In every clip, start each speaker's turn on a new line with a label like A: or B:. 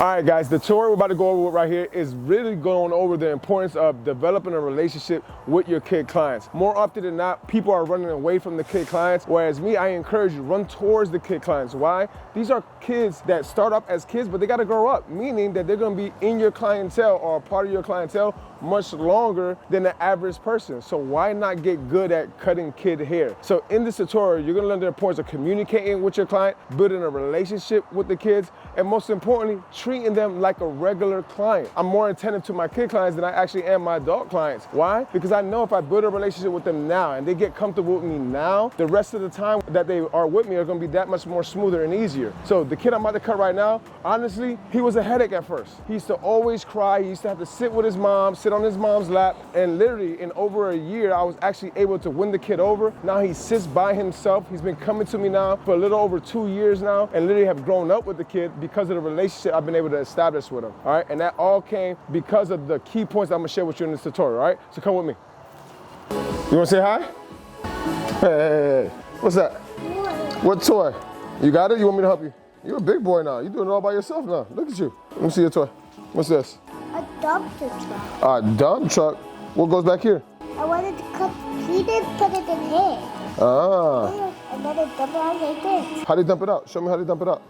A: All right, guys, the tour we're about to go over right here is really going over the importance of developing a relationship with your kid clients. More often than not, people are running away from the kid clients, whereas me, I encourage you, run towards the kid clients. Why? These are kids that start up as kids, but they gotta grow up, meaning that they're gonna be in your clientele or a part of your clientele much longer than the average person. So why not get good at cutting kid hair? So in this tutorial, you're gonna learn the importance of communicating with your client, building a relationship with the kids, and most importantly, treating them like a regular client. I'm more attentive to my kid clients than I actually am my adult clients. Why? Because I know if I build a relationship with them now and they get comfortable with me now, the rest of the time that they are with me are gonna be that much more smoother and easier. So the kid I'm about to cut right now, honestly, he was a headache at first. He used to always cry. He used to have to sit with his mom, sit on his mom's lap, and literally in over a year, I was actually able to win the kid over. Now he sits by himself. He's been coming to me now for a little over 2 years now, and literally have grown up with the kid because of the relationship I've been able to establish with him, all right? And that all came because of the key points I'm gonna share with you in this tutorial, all right? So come with me. You wanna say hi? Hey, what's that? What toy? You got it? You want me to help you? You're a big boy now. You're doing it all by yourself now. Look at you. Let me see your toy. What's this?
B: A dumpster truck.
A: A dump truck? What goes back here?
B: I wanted to cut, he didn't put it in here.
A: Ah.
B: And then it dumped it out like this.
A: How do you dump it out? Show me how to dump it out.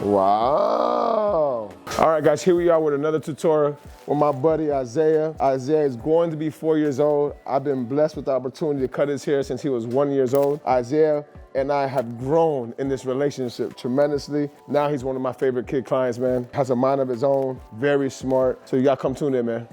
A: Wow. All right, guys, here we are with another tutorial with my buddy Isaiah. Isaiah is going to be 4 years old. I've been blessed with the opportunity to cut his hair since he was 1 year old. Isaiah and I have grown in this relationship tremendously. Now he's one of my favorite kid clients, man. Has a mind of his own, very smart. So you gotta come tune in, man.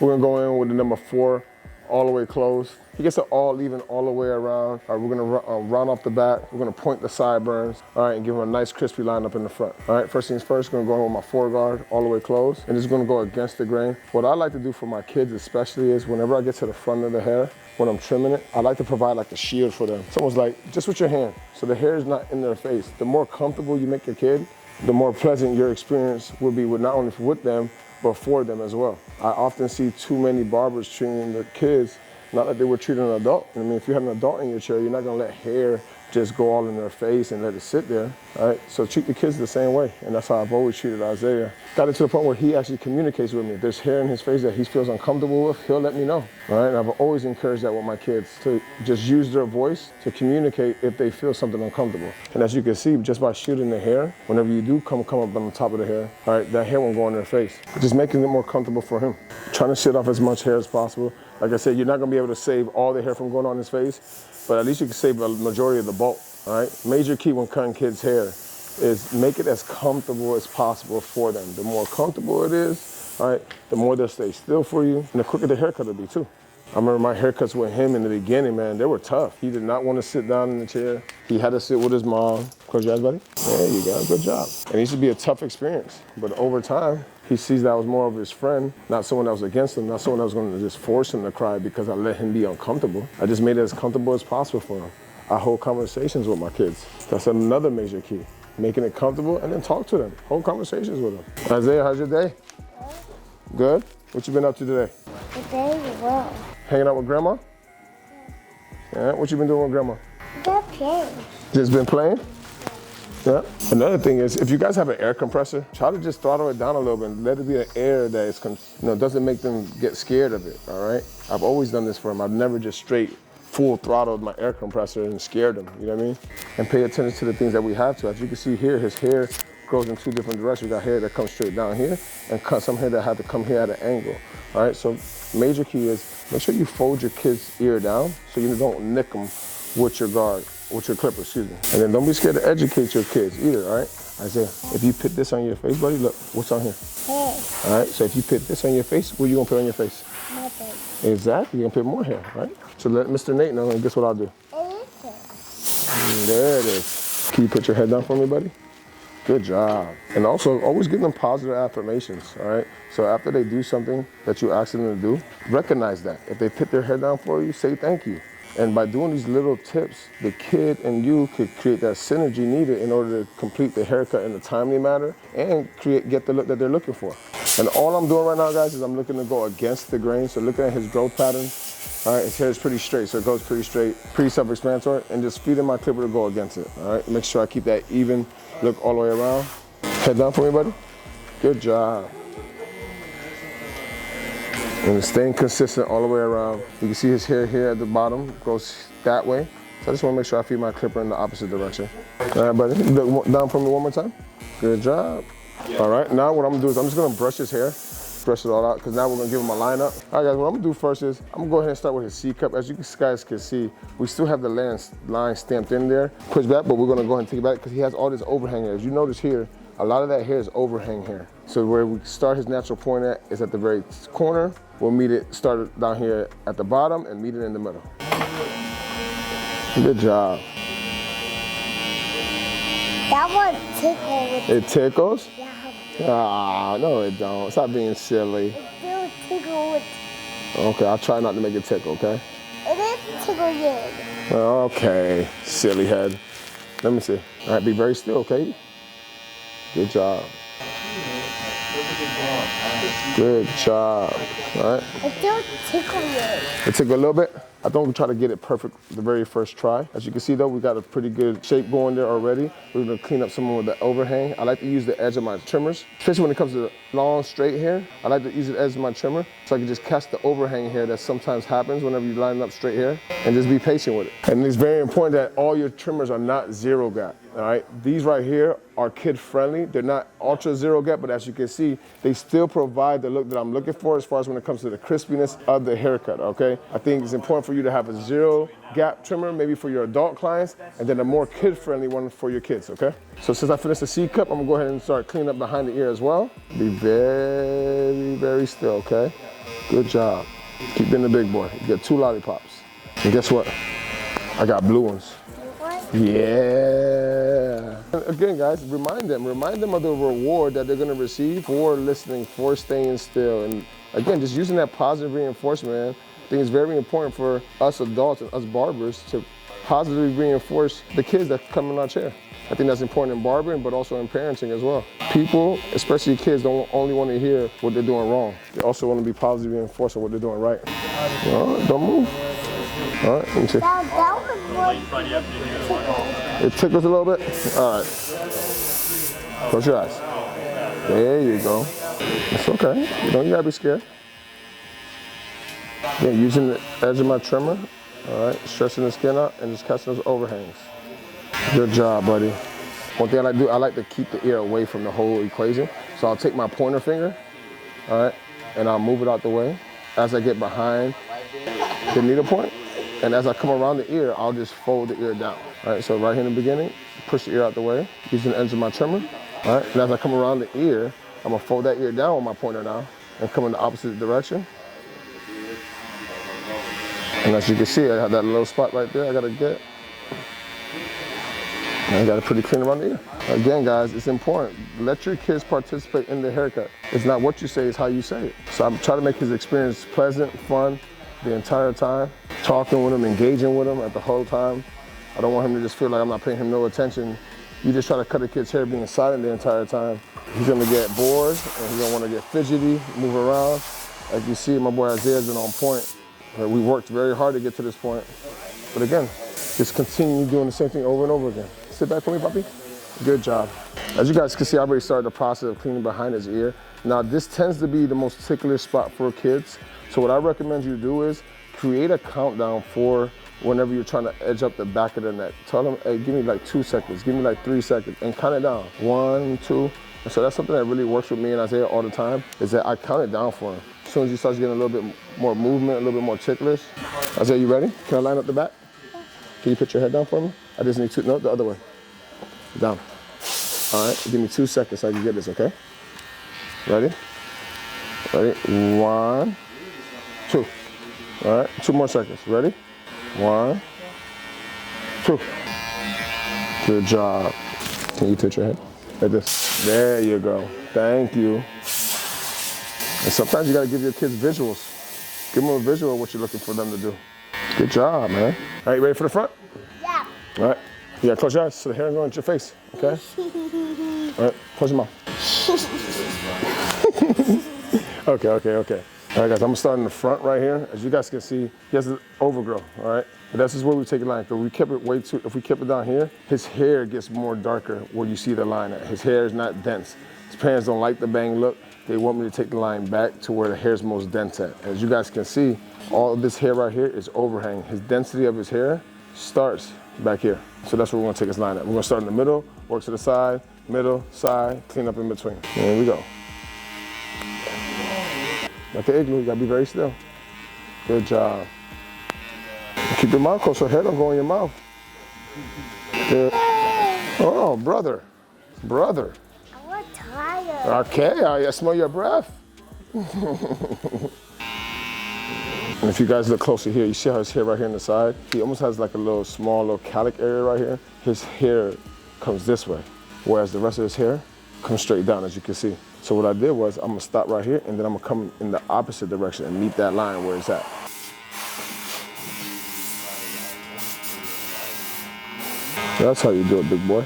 A: We're gonna go in with the number 4, all the way closed. He gets it all even all the way around. All right, we're gonna round off the back. We're gonna point the sideburns, all right, and give him a nice crispy line up in the front. All right, first things first, gonna go in with my foreguard all the way closed, and it's gonna go against the grain. What I like to do for my kids especially is whenever I get to the front of the hair, when I'm trimming it, I like to provide like a shield for them. It's almost like just with your hand, so the hair is not in their face. The more comfortable you make your kid, the more pleasant your experience will be with not only with them, but for them as well. I often see too many barbers treating their kids not like they would treat an adult. I mean, if you have an adult in your chair, you're not gonna let hair just go all in their face and let it sit there, all right? So treat the kids the same way, and that's how I've always treated Isaiah. Got it to the point where he actually communicates with me. If there's hair in his face that he feels uncomfortable with, he'll let me know, all right? And I've always encouraged that with my kids, to just use their voice to communicate if they feel something uncomfortable. And as you can see, just by shooting the hair, whenever you do come up on the top of the hair, all right, that hair won't go in their face. Just making it more comfortable for him. Trying to shit off as much hair as possible. Like I said, you're not gonna be able to save all the hair from going on his face, but at least you can save a majority of the bulk, all right? Major key when cutting kids' hair is make it as comfortable as possible for them. The more comfortable it is, all right, the more they'll stay still for you, and the quicker the haircut will be too. I remember my haircuts with him in the beginning, man, they were tough. He did not want to sit down in the chair. He had to sit with his mom. Close your eyes, buddy. There you go, good job. And it used to be a tough experience, but over time, he sees that I was more of his friend, not someone that was against him, not someone that was going to just force him to cry because I let him be uncomfortable. I just made it as comfortable as possible for him. I hold conversations with my kids. That's another major key. Making it comfortable and then talk to them. Hold conversations with them. Isaiah, how's your day? Good? What you been up to today?
B: Today, well.
A: Hanging out with grandma? Yeah, what you been doing with grandma?
B: Just playing.
A: Just been playing? Yeah. Another thing is, if you guys have an air compressor, try to just throttle it down a little bit and let it be an air that is, doesn't make them get scared of it, all right? I've always done this for them. I've never just straight full throttled my air compressor and scared them, you know what I mean? And pay attention to the things that we have to. As you can see here, his hair goes in 2 different directions. We got hair that comes straight down here and some hair that had to come here at an angle, all right? So major key is make sure you fold your kid's ear down so you don't nick them with your guard, with your clipper, excuse me. And then don't be scared to educate your kids either, all right? Isaiah, if you put this on your face, buddy, look, what's on here?
B: Hair.
A: All right, so if you put this on your face, what are you gonna put on your face?
B: Nothing.
A: Exactly, you're gonna put more hair, right? So let Mr. Nate know, and guess what I'll do? There it is. Can you put your head down for me, buddy? Good job. And also, always give them positive affirmations, all right? So after they do something that you ask them to do, recognize that. If they put their head down for you, say thank you. And by doing these little tips, the kid and you could create that synergy needed in order to complete the haircut in a timely manner and get the look that they're looking for. And all I'm doing right now, guys, is I'm looking to go against the grain. So looking at his growth pattern, all right, his hair is pretty straight, so it goes pretty straight, pretty self-explanatory, and just feeding my clipper to go against it, all right? Make sure I keep that even look all the way around. Head down for me, buddy. Good job. And it's staying consistent all the way around. You can see his hair here at the bottom goes that way. So I just want to make sure I feed my clipper in the opposite direction. All right, buddy. Look down for me one more time. Good job. All right, now what I'm gonna do is I'm just gonna brush his hair, brush it all out, because now we're gonna give him a lineup. All right, guys, what I'm gonna do first is I'm gonna go ahead and start with his C cup. As you guys can see, we still have the line stamped in there. Push back, but we're gonna go ahead and take it back because he has all this overhang hair. As you notice here, a lot of that hair is overhang hair. So where we start his natural point at is at the very corner. We'll meet it, start it down here at the bottom and meet it in the middle. Good job.
B: That one tickles.
A: It tickles?
B: Yeah.
A: Ah, no it don't. Stop being silly.
B: It still tickles.
A: Okay, I'll try not to make it tickle, okay?
B: It is tickling.
A: Okay, silly head. Let me see. All right, be very still, okay? Good job. Good job. All right.
B: It still tickling.
A: It took a little bit. I don't try to get it perfect the very first try. As you can see though, we got a pretty good shape going there already. We're gonna clean up some of the overhang. I like to use the edge of my trimmers, especially when it comes to the long straight hair. I like to use the edge of my trimmer so I can just catch the overhang hair that sometimes happens whenever you line up straight hair, and just be patient with it. And it's very important that all your trimmers are not zero gap, all right? These right here are kid friendly. They're not ultra zero gap, but as you can see, they still provide the look that I'm looking for as far as when it comes to the crispiness of the haircut, okay? I think it's important for you to have a zero gap trimmer, maybe for your adult clients, and then a more kid friendly one for your kids, okay? So since I finished the C cup, I'm gonna go ahead and start cleaning up behind the ear as well. Be very, very still, okay? Good job. Keep being the big boy. You get 2 lollipops. And guess what? I got blue ones. Yeah. Again, guys, remind them of the reward that they're gonna receive for listening, for staying still. And again, just using that positive reinforcement, man. I think it's very important for us adults and us barbers to positively reinforce the kids that come in our chair. I think that's important in barbering, but also in parenting as well. People, especially kids, don't only want to hear what they're doing wrong. They also want to be positively reinforced on what they're doing right. All right, don't move. All right, let me see.
B: That was
A: It tickles a little bit? All right. Close your eyes. There you go. It's okay. You don't gotta be scared. Yeah, using the edge of my trimmer. All right, stretching the skin out and just catching those overhangs. Good job, buddy. One thing I like to do, I like to keep the ear away from the whole equation. So I'll take my pointer finger, all right, and I'll move it out the way as I get behind the needle point. And as I come around the ear, I'll just fold the ear down. All right, so right here in the beginning, push the ear out the way, using the edge of my trimmer. All right, and as I come around the ear, I'm gonna fold that ear down with my pointer now and come in the opposite direction. And as you can see, I have that little spot right there I gotta get. And I got it pretty clean around the ear. Again, guys, it's important. Let your kids participate in the haircut. It's not what you say, it's how you say it. So I'm trying to make his experience pleasant, fun, the entire time. Talking with him, engaging with him at the whole time. I don't want him to just feel like I'm not paying him no attention. You just try to cut a kid's hair being silent the entire time. He's gonna get bored and he's gonna wanna get fidgety, move around. As you see, my boy Isaiah's been on point. We worked very hard to get to this point. But again, just continue doing the same thing over and over again. Sit back for me, puppy. Good job. As you guys can see, I already started the process of cleaning behind his ear. Now, this tends to be the most ticklish spot for kids. So what I recommend you do is create a countdown for whenever you're trying to edge up the back of the neck. Tell them, hey, give me like 2 seconds, give me like 3 seconds, and count it down. 1, 2. And so that's something that really works with me and Isaiah all the time, is that I count it down for him. As soon as he starts getting a little bit more movement, a little bit more ticklish. Isaiah, you ready? Can I line up the back? Can you put your head down for me? I just need 2, no, the other way. Down. All right, give me 2 seconds so I can get this, okay? Ready? Ready? 1, 2. All right, 2 more seconds. Ready? 1, 2. Good job. Can you touch your head? Like this. There you go. Thank you. And sometimes you gotta give your kids visuals. Give them a visual of what you're looking for them to do. Good job, man. All right, you ready for the front?
B: Yeah.
A: All right. You gotta close your eyes so the hair is going into your face, okay? All right, close your mouth. Okay. All right, guys, I'm gonna start in the front right here. As you guys can see, he has an overgrowth, all right? But this is where we take a line. If we kept it if we kept it down here, his hair gets more darker where you see the line at. His hair is not dense. His parents don't like the bang look. They want me to take the line back to where the hair's most dense at. As you guys can see, all of this hair right here is overhang. His density of his hair starts back here. So that's where we're gonna take his line at. We're gonna start in the middle, work to the side, middle, side, clean up in between. There we go. Like an igloo, you gotta be very still. Good job. Keep your mouth closed so hair don't go in your mouth. Good. Oh, brother. Brother.
B: I'm tired.
A: Okay, I smell your breath. And if you guys look closer here, you see how his hair right here on the side? He almost has like a little small little calic area right here. His hair comes this way, whereas the rest of his hair comes straight down, as you can see. So what I did was I'm gonna stop right here and then I'm gonna come in the opposite direction and meet that line where it's at. That's how you do it, big boy.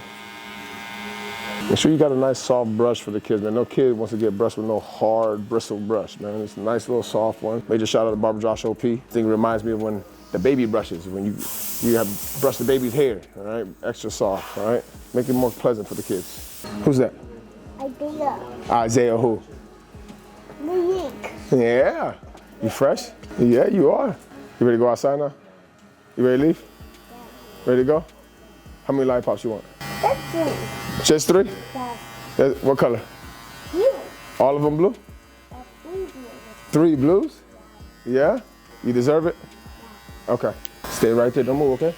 A: Make sure you got a nice soft brush for the kids, man. No kid wants to get brushed with no hard bristle brush, man. It's a nice little soft one. Major shout out to Barber Josh OP. Thing reminds me of when the baby brushes, when you have brushed the baby's hair, all right? Extra soft, all right? Make it more pleasant for the kids. Who's that?
B: Isaiah.
A: Isaiah who?
B: Malik.
A: Yeah. You fresh? Yeah, you are. You ready to go outside now? You ready to leave? Yeah. Ready to go? How many lollipops you want?
B: That's 3.
A: Just 3?
B: Yeah.
A: What color?
B: You.
A: All of them blue?
B: That's 3 blue.
A: 3 blues? Yeah? You deserve it? Yeah. Okay. Stay right there, don't move, okay?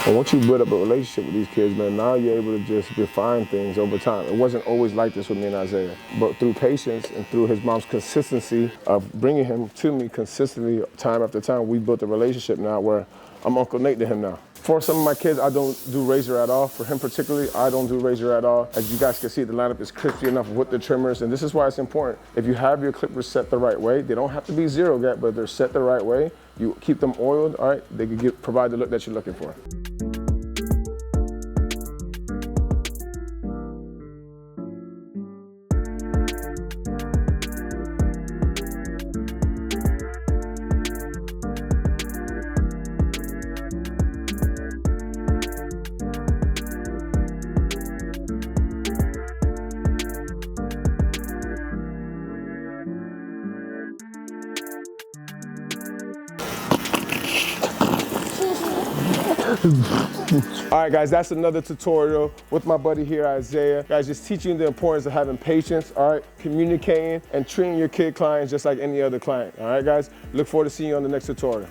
A: And once you build up a relationship with these kids, man, now you're able to just refine things over time. It wasn't always like this with me and Isaiah, but through patience and through his mom's consistency of bringing him to me consistently time after time, we built a relationship now where I'm Uncle Nate to him now. For some of my kids, I don't do razor at all. For him particularly, I don't do razor at all. As you guys can see, the lineup is crispy enough with the trimmers, and this is why it's important. If you have your clippers set the right way, they don't have to be zero yet, but they're set the right way. You keep them oiled, all right? They can provide the look that you're looking for. All right, guys, that's another tutorial with my buddy here, Isaiah. Guys, just teaching the importance of having patience, all right, communicating and treating your kid clients just like any other client. All right, guys, look forward to seeing you on the next tutorial.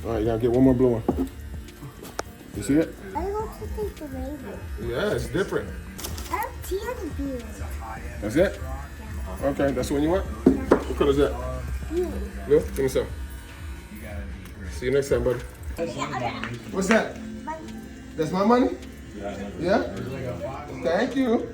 A: All right, you gotta get one more blue one. You see it?
B: I want to take the razor.
A: Yeah, it's different.
B: I have 10 blue.
A: That's it? Yeah. Okay, that's the one you want? Yeah. What color is that?
B: Blue.
A: Blue? Give me some. See you next time, buddy. What's that?
B: Money.
A: That's my money? Yeah? Thank you.